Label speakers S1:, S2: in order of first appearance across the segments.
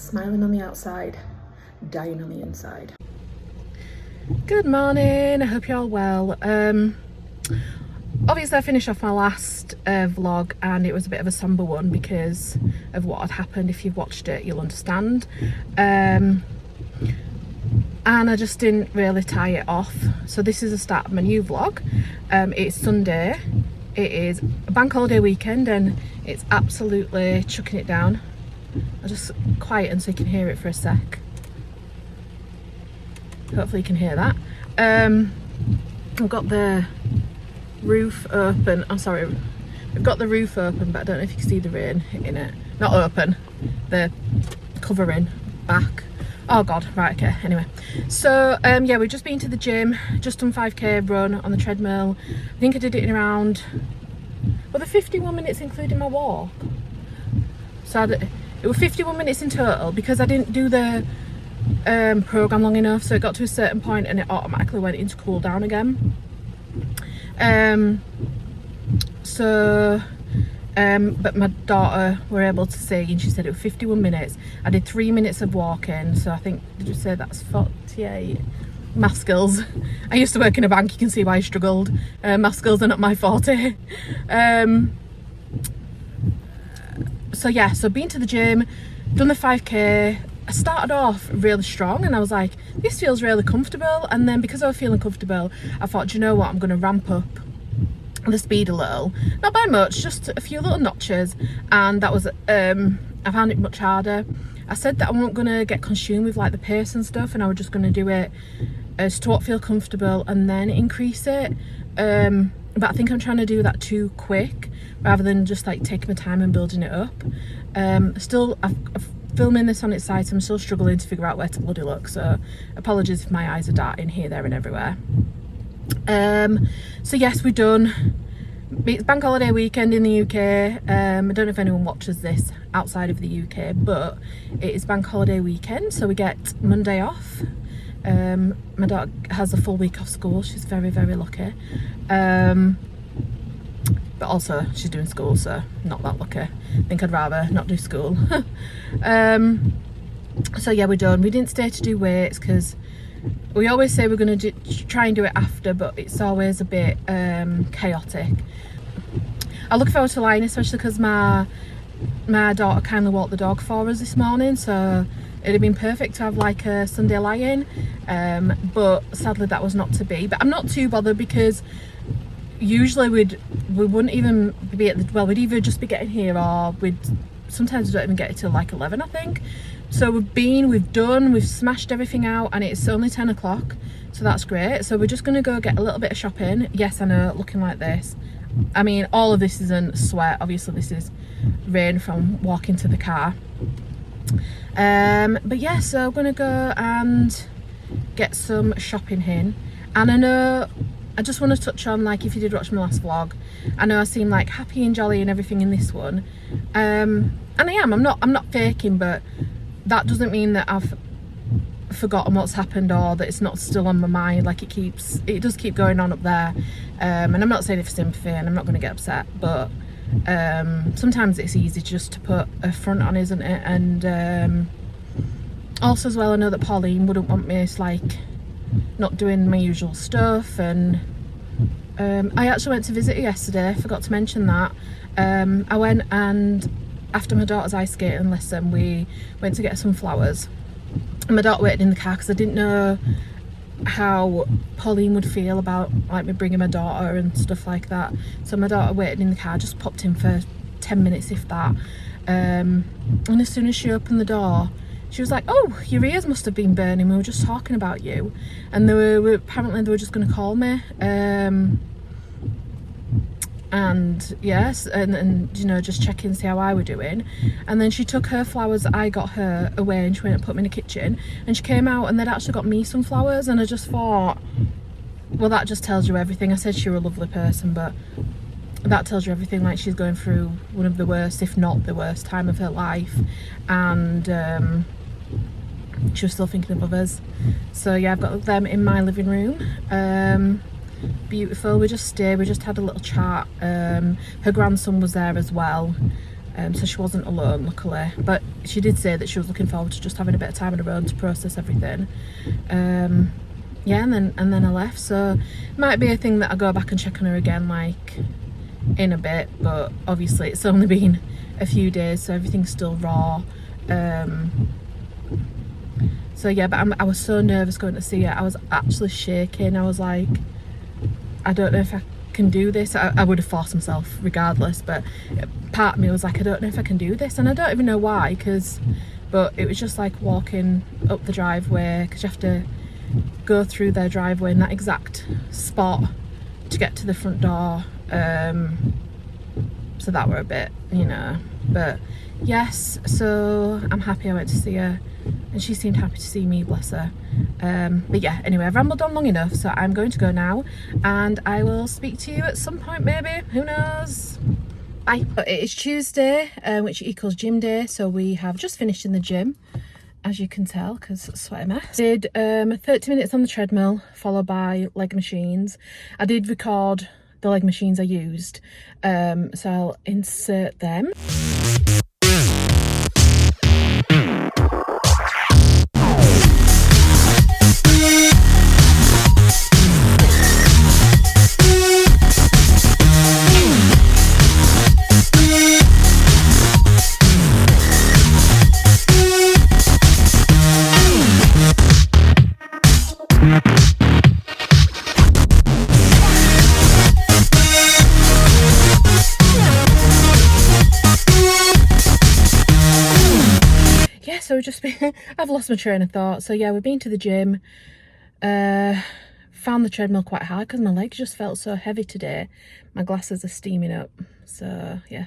S1: Smiling on the outside, dying on the inside.
S2: Good morning, I hope you're all well. Obviously I finished off my last vlog and it was a bit of a somber one because of what had happened. If you've watched it you'll understand. And I just didn't really tie it off. So this is the start of my new vlog. It's Sunday, it is a bank holiday weekend and it's absolutely chucking it down. I'll just quieten so you can hear it for a sec. Hopefully you can hear that. I've got the roof open. I'm sorry, I've got the roof open, but I don't know if you can see the rain in it. Not open, the covering back. Oh god, right, okay, anyway. So yeah, we've just been to the gym, just done 5k run on the treadmill. I think I did it in around, well, the 51 minutes including my walk. So it was 51 minutes in total because I didn't do the program long enough, so it got to a certain point and it automatically went into cool down again. But my daughter were able to see and she said it was 51 minutes. I did 3 minutes of walking, so I think, did you say that's 48? Math skills. I used to work in a bank, you can see why I struggled. Math skills are not my forte. So yeah, so been to the gym, done the 5k. I started off really strong and I was like, this feels really comfortable, and then because I was feeling comfortable I thought, do you know what, I'm going to ramp up the speed a little, not by much, just a few little notches, and that was I found it much harder. I said that I wasn't going to get consumed with like the pace and stuff, and I was just going to do it as to what feel comfortable and then increase it, but I think I'm trying to do that too quick rather than just like taking my time and building it up. Still, I've filming this on its side, so I'm still struggling to figure out where to bloody look, so apologies if my eyes are darting here, there and everywhere. So yes, we're done. It's bank holiday weekend in the UK. I don't know if anyone watches this outside of the UK, but it is bank holiday weekend, so we get Monday off. My daughter has a full week off school, she's very, very lucky. But also she's doing school, so not that lucky. I think I'd rather not do school. So yeah, we're done. We didn't stay to do weights because we always say we're going to try and do it after, but it's always a bit chaotic. I look forward to lying, especially because my daughter kindly walked the dog for us this morning, so it'd have been perfect to have like a Sunday lie-in, but sadly that was not to be. But I'm not too bothered because usually we wouldn't even be at the, well, we'd either just be getting here or sometimes we don't even get it till like 11, I think. So we've done, we've smashed everything out, and it's only 10 o'clock, so that's great. So we're just gonna go get a little bit of shopping. Yes, I know, looking like this. I mean, all of this isn't sweat, obviously this is rain from walking to the car. But yeah, so I'm gonna go and get some shopping in. And I know, I just want to touch on, like, if you did watch my last vlog, I know I seem like happy and jolly and everything in this one, and I am. I'm not faking, but that doesn't mean that I've forgotten what's happened or that it's not still on my mind. Like, it does keep going on up there, and I'm not saying it for sympathy and I'm not going to get upset, but sometimes it's easy just to put a front on, isn't it? And also as well, I know that Pauline wouldn't want me like not doing my usual stuff, and I actually went to visit her yesterday, forgot to mention that. I went, and after my daughter's ice skating lesson we went to get some flowers, and my daughter waited in the car because I didn't know how Pauline would feel about like me bringing my daughter and stuff like that. So my daughter waited in the car, just popped in for 10 minutes if that, and as soon as she opened the door she was like, oh, your ears must have been burning, we were just talking about you. And apparently they were just going to call me, and yes, and you know, just check in, see how I were doing. And then she took her flowers that I got her away and she went and put them in the kitchen, and she came out and they'd actually got me some flowers, and I just thought, well, that just tells you everything. I said she was a lovely person, but that tells you everything. Like, she's going through one of the worst, if not the worst time of her life, and she was still thinking of others. So yeah, I've got them in my living room. Beautiful. We just had a little chat. Her grandson was there as well, So she wasn't alone, luckily, but she did say that she was looking forward to just having a bit of time on her own to process everything. Yeah, and then I left, so it might be a thing that I go back and check on her again like in a bit, but obviously it's only been a few days, so everything's still raw. So yeah, but I was so nervous going to see her. I was actually shaking. I was like, I don't know if I can do this. I would have forced myself regardless, but part of me was like, I don't know if I can do this, and I don't even know why, but it was just like walking up the driveway, because you have to go through their driveway in that exact spot to get to the front door. So that were a bit, you know, but yes, so I'm happy I went to see her, and she seemed happy to see me, bless her. But yeah, anyway, I've rambled on long enough, so I'm going to go now, and I will speak to you at some point, maybe, who knows. Bye. It is Tuesday, which equals gym day, so we have just finished in the gym, as you can tell, because it's a sweaty mess. Did 30 minutes on the treadmill, followed by leg machines. I did record the leg machines I used, so I'll insert them. So we've just been, I've lost my train of thought. So yeah, we've been to the gym, found the treadmill quite hard because my legs just felt so heavy today. My glasses are steaming up. So yeah,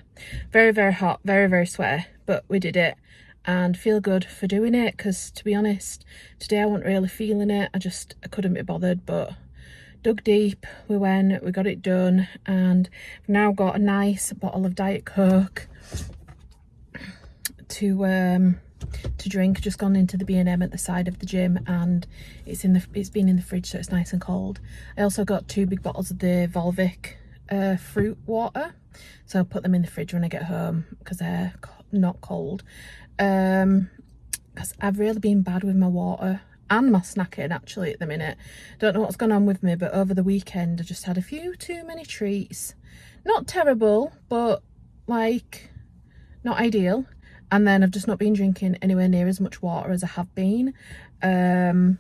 S2: very, very hot, very, very sweaty, but we did it and feel good for doing it, because to be honest, today I wasn't really feeling it. I couldn't be bothered, but dug deep, we went, we got it done, and we've now got a nice bottle of Diet Coke to drink. Just gone into the B&M at the side of the gym, and it's been in the fridge, so it's nice and cold. I also got 2 big bottles of the Volvic fruit water, so I'll put them in the fridge when I get home because they're not cold. Because I've really been bad with my water and my snacking actually at the minute. Don't know what's gone on with me, but over the weekend I just had a few too many treats. Not terrible, but like not ideal. And then I've just not been drinking anywhere near as much water as I have been. So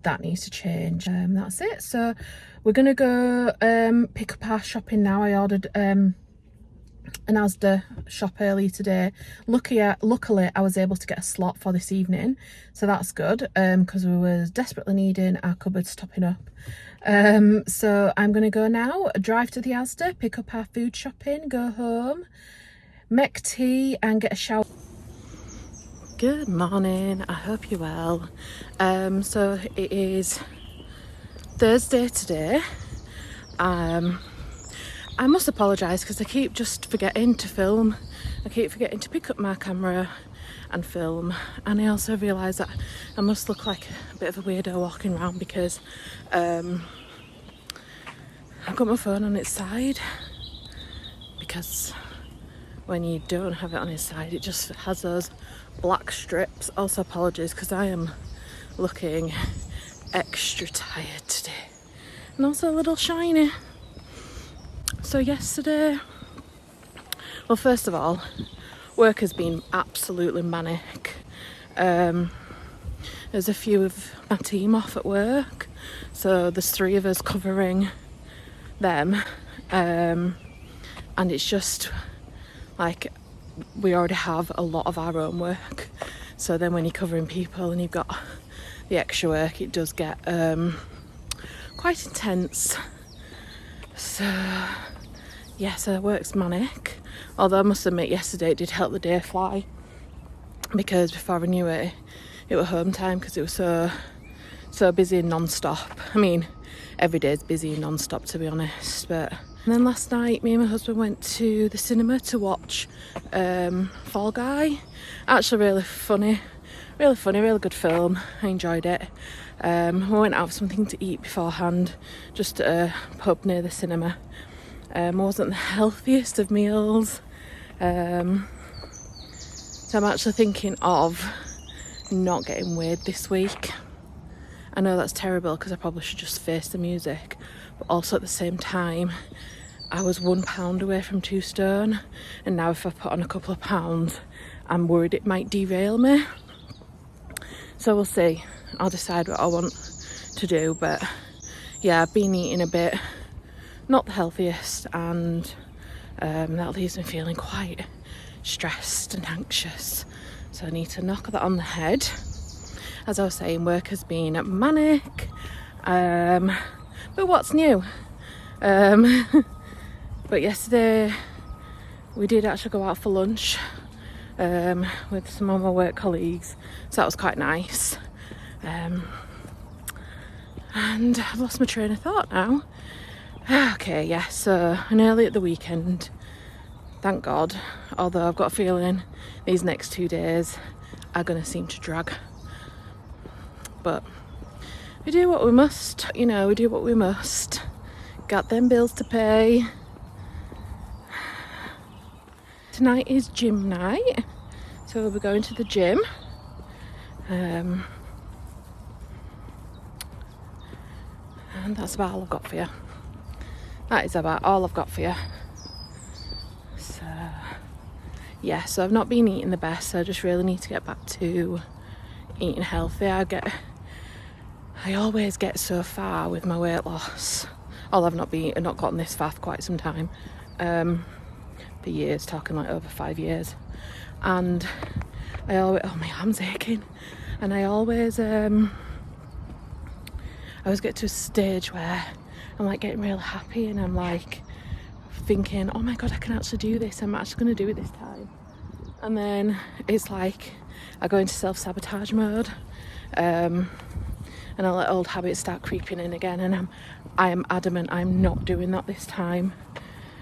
S2: that needs to change. That's it. So we're going to go pick up our shopping now. I ordered an Asda shop earlier today. Luckily, I was able to get a slot for this evening. So that's good, because we were desperately needing our cupboards topping up. So I'm going to go now, drive to the Asda, pick up our food shopping, go home, make tea and get a shower. Good morning, I hope you're well. So it is Thursday today. I must apologise because I keep just forgetting to film. I keep forgetting to pick up my camera and film, and I also realise that I must look like a bit of a weirdo walking around because I've got my phone on its side, because when you don't have it on its side it just has those black strips. Also apologies because I am looking extra tired today and also a little shiny. So yesterday, well, first of all, work has been absolutely manic. There's a few of my team off at work, so there's 3 of us covering them, and it's just like we already have a lot of our own work, so then when you're covering people and you've got the extra work, it does get quite intense. So yeah, so work's manic, although I must admit yesterday it did help the day fly, because before I knew it, it was home time because it was so busy and non-stop. I mean, every day's busy and non-stop, to be honest. But and then last night me and my husband went to the cinema to watch Fall Guy. Actually really funny, really good film. I enjoyed it. We went out for something to eat beforehand, just at a pub near the cinema. Wasn't the healthiest of meals, So I'm actually thinking of not getting weighed this week. I know that's terrible because I probably should just face the music, but also at the same time I was 1 pound away from 2 stone, and now if I put on a couple of pounds I'm worried it might derail me. So we'll see. I'll decide what I want to do, but yeah, I've been eating a bit not the healthiest, and that leaves me feeling quite stressed and anxious, so I need to knock that on the head. As I was saying, work has been manic, but what's new? But yesterday we did actually go out for lunch with some of my work colleagues, so that was quite nice. And I've lost my train of thought now. Okay, yeah, so nearly at the weekend, thank God, although I've got a feeling these next 2 days are going to seem to drag. But we do what we must, you know, we do what we must. Got them bills to pay. Tonight is gym night, so we'll be going to the gym. And that's about all I've got for you. That is about all I've got for you. So yeah, so I've not been eating the best, so I just really need to get back to eating healthy. I always get so far with my weight loss. I've not gotten this far for quite some time. For years, talking like over 5 years. And I always, oh, my arm's aching. And I always get to a stage where I'm like getting really happy, and I'm like thinking, oh my God, I can actually do this. I'm actually going to do it this time. And then it's like I go into self-sabotage mode, and I let old habits start creeping in again. And I am adamant I'm not doing that this time.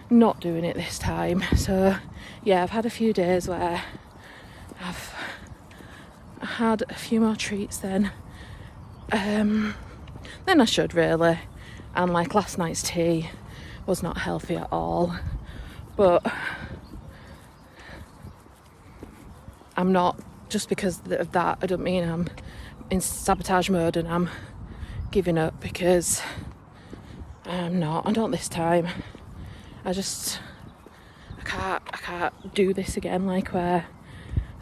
S2: Not doing it this time. So yeah, I've had a few days where I've had a few more treats than I should, really. And like last night's tea was not healthy at all, but I'm not, just because of that, I don't mean I'm in sabotage mode and I'm giving up, because I'm not. I don't this time. I can't do this again, like where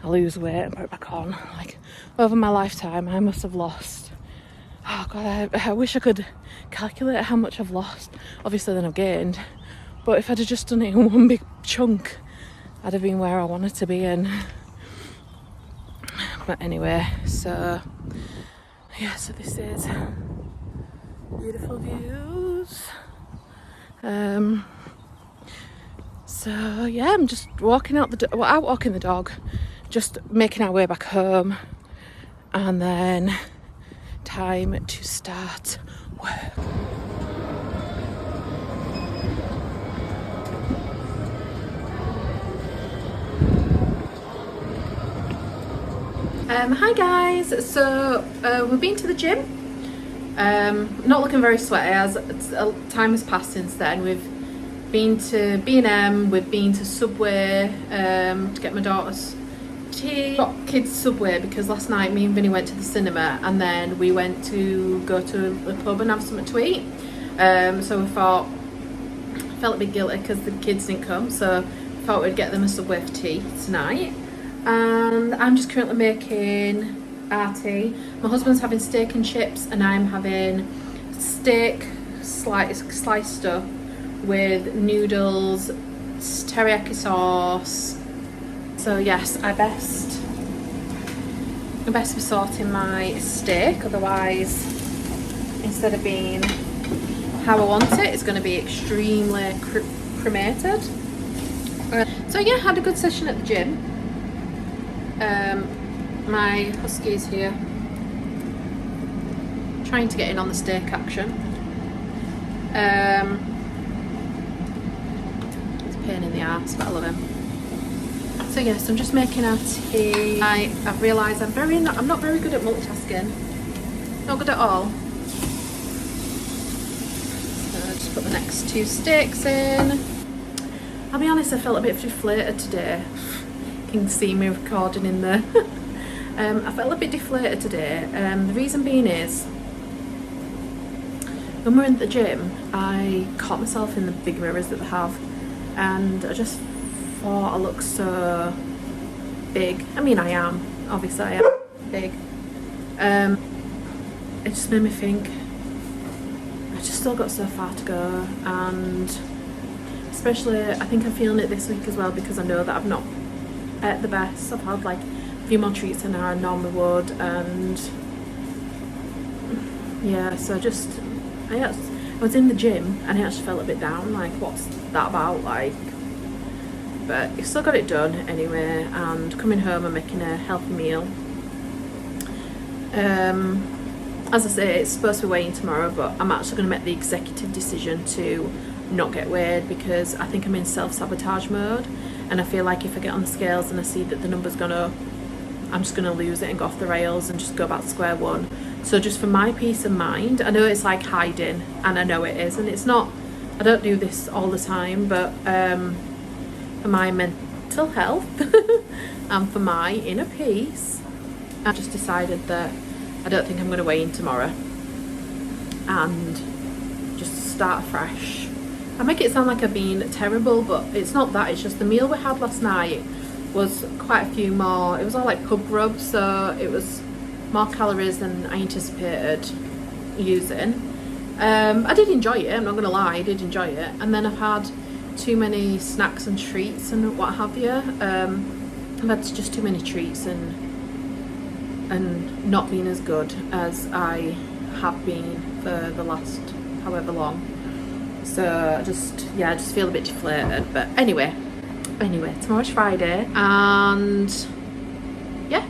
S2: I lose weight and put it back on. Like over my lifetime I must have lost, oh God, I wish I could calculate how much I've lost. Obviously then I've gained, but if I'd have just done it in one big chunk, I'd have been where I wanted to be. And but anyway, so yeah, so this is beautiful views. So yeah, I'm just walking out out walking the dog, just making our way back home, and then time to start work. Hi guys, so we've been to the gym. Not looking very sweaty as time has passed since then. We've been to B&M, we've been to Subway to get my daughter's tea. Got kids Subway because last night me and Vinny went to the cinema, and then we went to go to the pub and have something to eat. So we thought, felt a bit guilty because the kids didn't come, so thought we'd get them a Subway for tea tonight. And I'm just currently making our tea. My husband's having steak and chips, and I'm having steak sliced up with noodles, teriyaki sauce. So yes, I best be sorting my steak, otherwise instead of being how I want it, it's going to be extremely cremated. So yeah, had a good session at the gym. My husky is here trying to get in on the steak action. It's a pain in the arse, but I love him. So yes, I'm just making our tea. I've realised I'm not very good at multitasking. Not good at all. So I'll just put the next 2 steaks in. I'll be honest, I felt a bit deflated today. You can see me recording in there. I felt a bit deflated today. The reason being is, when we're in the gym, I caught myself in the big mirrors that they have, and I just thought I look so big. I mean, I am. Obviously, I am big. It just made me think, I just still got so far to go, and especially, I think I'm feeling it this week as well, because I know that I've not ate the best. I've had like a few more treats than I normally would, and yeah, so I was in the gym and I actually felt a bit down, like what's that about, like, but I still got it done anyway. And coming home and making a healthy meal. As I say, it's supposed to be weighing tomorrow, but I'm actually going to make the executive decision to not get weighed, because I think I'm in self-sabotage mode, and I feel like if I get on the scales and I see that the number's gone up, I'm just going to lose it and go off the rails and just go back to square one. So just for my peace of mind, I know it's like hiding, and I know it is, and it's not, I don't do this all the time, but for my mental health and for my inner peace, I've just decided that I don't think I'm going to weigh in tomorrow, and just start fresh. I make it sound like I've been terrible, but it's not that. It's just the meal we had last night was quite a few more. It was all like pub grub, so it was more calories than I anticipated using. I did enjoy it, I'm not going to lie, I did enjoy it. And then I've had too many snacks and treats and what have you. I've had just too many treats and not been as good as I have been for the last however long. So I just feel a bit deflated. But anyway, tomorrow's Friday, and yeah,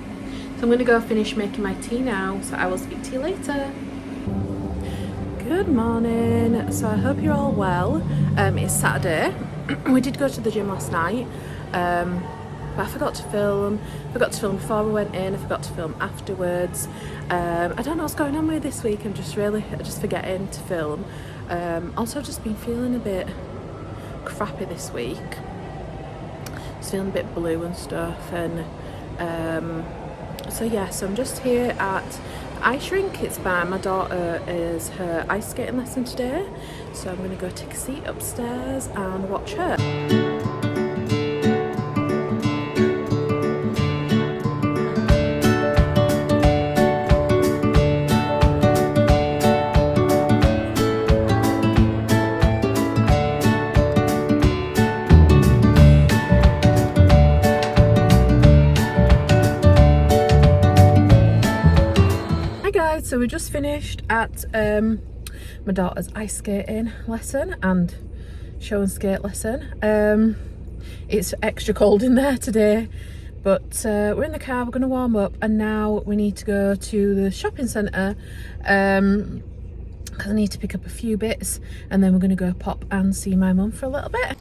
S2: so I'm gonna go finish making my tea now, so I will speak to you later. Good morning. So I hope you're all well. It's Saturday. We did go to the gym last night, but I forgot to film. Before we went in. I forgot to film afterwards. I don't know what's going on with this week. I'm just forgetting to film. Also, I've just been feeling a bit crappy this week. Just feeling a bit blue and stuff, and so I'm just here at Ice Rink. It's by my daughter, is her ice skating lesson today, so I'm going to go take a seat upstairs and watch her. So we just finished at my daughter's ice skating lesson and show and skate lesson. It's extra cold in there today, but we're in the car, we're going to warm up, and now we need to go to the shopping centre because I need to pick up a few bits, and then we're going to go pop and see my mum for a little bit.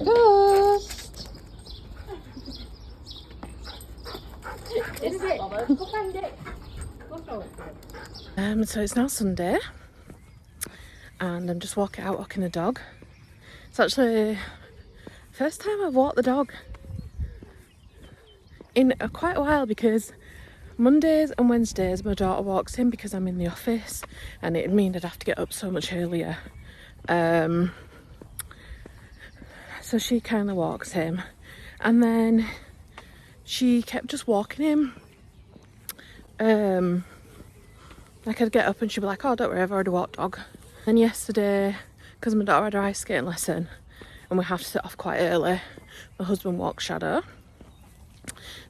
S2: Ghost! So it's now Sunday, and I'm just walking out walking the dog. It's actually the first time I've walked the dog in quite a while, because Mondays and Wednesdays my daughter walks him because I'm in the office, and it'd mean I'd have to get up so much earlier. So she kind of walks him, and then she kept just walking him. Like I'd get up and she'd be like, oh, don't worry, I've already walked dog. And yesterday, because my daughter had her ice skating lesson and we have to set off quite early, my husband walked Shadow.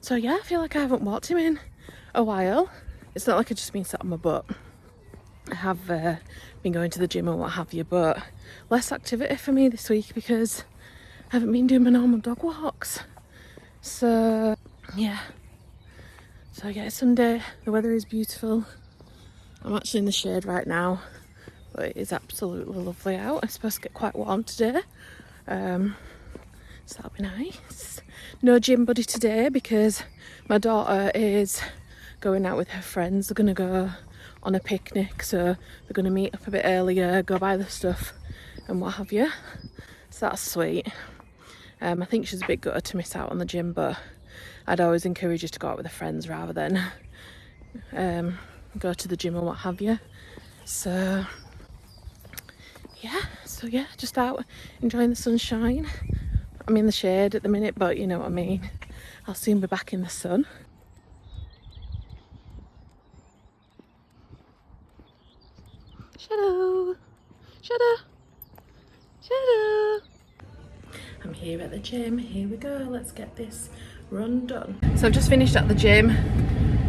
S2: So yeah, I feel like I haven't walked him in a while. It's not like I've just been sat on my butt. I have been going to the gym and what have you, but less activity for me this week because I haven't been doing my normal dog walks. So yeah. So yeah, it's Sunday, the weather is beautiful. I'm actually in the shade right now, but it is absolutely lovely out. It's supposed to get quite warm today, so that'll be nice. No gym buddy today because my daughter is going out with her friends. They're going to go on a picnic, so they're going to meet up a bit earlier, go buy the stuff and what have you. So that's sweet. I think she's a bit gutted to miss out on the gym, but I'd always encourage you to go out with her friends rather than go to the gym or what have you. So yeah, just out enjoying the sunshine. I'm in the shade at the minute, but you know what I mean. I'll soon be back in the sun. Shadow, shadow, shadow. I'm here at the gym. Here we go. Let's get this run done. So I've just finished at the gym.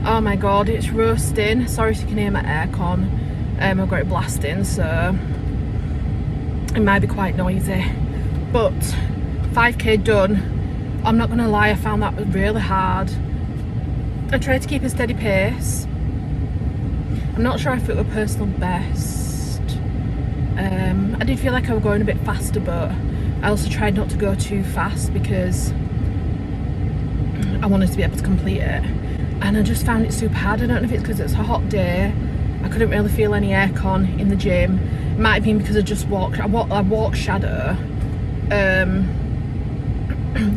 S2: Oh my god, it's roasting. Sorry if you can hear my aircon. I've got it blasting, so it might be quite noisy. But 5k done. I'm not gonna lie, I found that was really hard. I tried to keep a steady pace. I'm not sure if it were personal best. I did feel like I was going a bit faster, but I also tried not to go too fast because I wanted to be able to complete it. And I just found it super hard. I don't know if it's because it's a hot day. I couldn't really feel any aircon in the gym. It might have been because I just walked. I walked shadow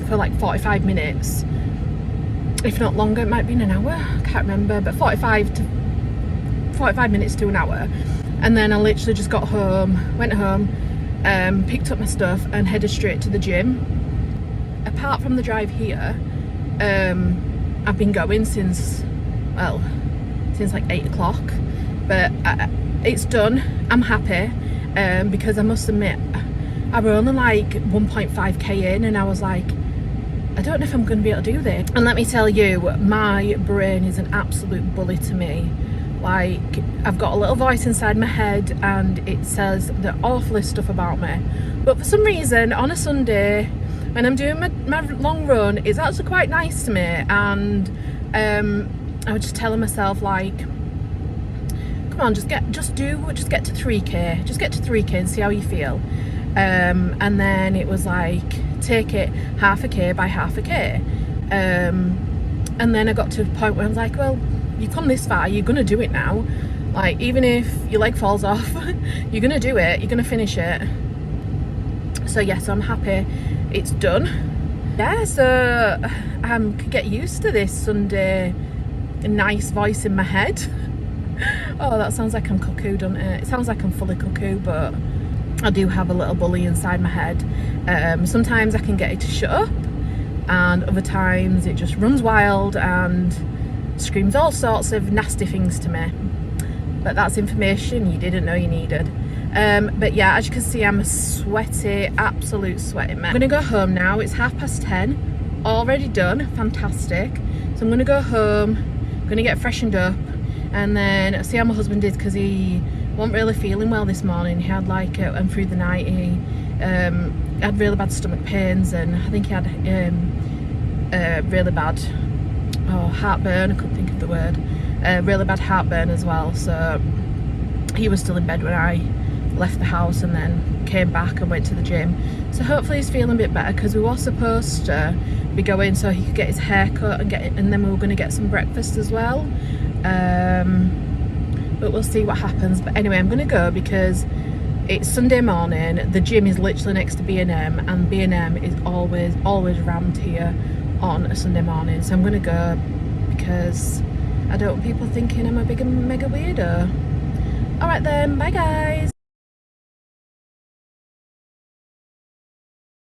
S2: for like 45 minutes, if not longer. It might have been an hour. I can't remember, but 45 minutes to an hour. And then I literally just got home, went home, picked up my stuff and headed straight to the gym. Apart from the drive here, I've been going since like 8 o'clock, but it's done. I'm happy because I must admit I were only like 1.5k in and I was like, I don't know if I'm going to be able to do this. And let me tell you, my brain is an absolute bully to me. Like, I've got a little voice inside my head and it says the awfulest stuff about me, but for some reason on a Sunday when I'm doing my long run, it's actually quite nice to me. And I was just telling myself, like, come on, just get to 3k, just get to 3k and see how you feel. And then it was like, take it half a k by half a k. And then I got to a point where I was like, well, you come this far, you're gonna do it now. Like, even if your leg falls off, you're gonna do it, you're gonna finish it. So yeah, so I'm happy it's done. Yeah, so I could get used to this Sunday nice voice in my head. Oh, that sounds like I'm cuckoo, doesn't it? It sounds like I'm fully cuckoo, but I do have a little bully inside my head. Sometimes I can get it to shut up, and other times it just runs wild and screams all sorts of nasty things to me. But that's information you didn't know you needed. But yeah, as you can see, I'm a sweaty, absolute sweaty mess. I'm gonna go home now. It's 10:30, already done, fantastic. So I'm gonna go home, I'm gonna get freshened up, and then see how my husband did, because he wasn't really feeling well this morning. He had like, and through the night he had really bad stomach pains, and I think he had really bad heartburn. I couldn't think of the word. Really bad heartburn as well. So he was still in bed when I left the house and then came back and went to the gym. So hopefully he's feeling a bit better, because we were supposed to be going so he could get his hair cut and then we were going to get some breakfast as well. But we'll see what happens. But anyway, I'm going to go because it's Sunday morning. The gym is literally next to B&M, and B&M is always rammed here on a Sunday morning. So I'm going to go because I don't want people thinking I'm a big mega weirdo. Alright then, bye guys.